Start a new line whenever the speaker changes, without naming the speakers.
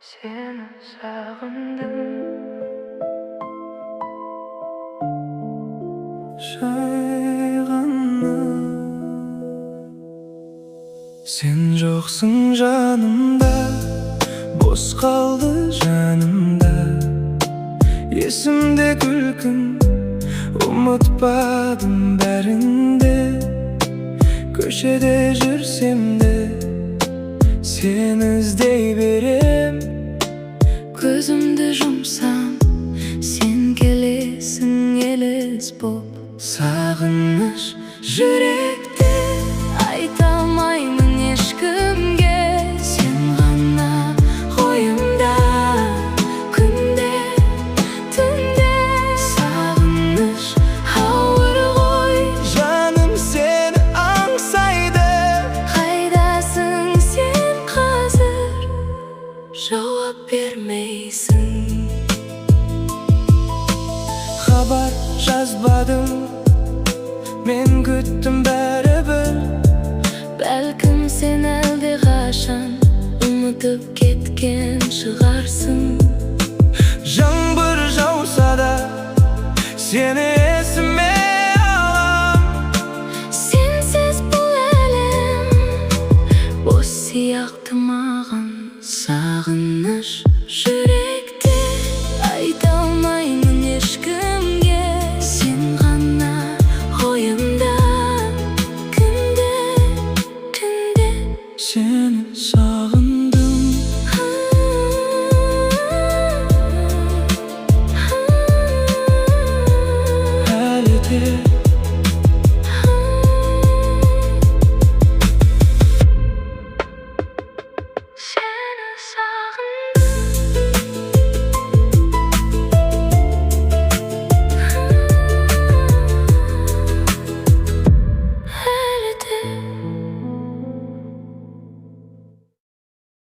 Seni sağındım.
Жайғаны сен жоқсың жанымда, бос қалды жанымда. Есімде күлкің, ұмытпадым бәрінде. Көшеде жүрсем де сені іздей берем.
Көзімді жұмсам, сен келесің елес боп.
Сағыныш
Жүректе айта алмаймын ешкімге. Сен ғана ойымда, күнде, түнде. Сағыныш ауыр ғой,
жаным сені аңсайды.
қайдасың сен қазір, жауап бермейсің.
Хабар жазбадым, мен күттім бәрібір.
Бәлкім сен әлде қашан ұмытып кеткен шығарсың.
Жаңбыр жауса да сені есіме алам.
Сенсіз бұл әлем бос сияқты маған.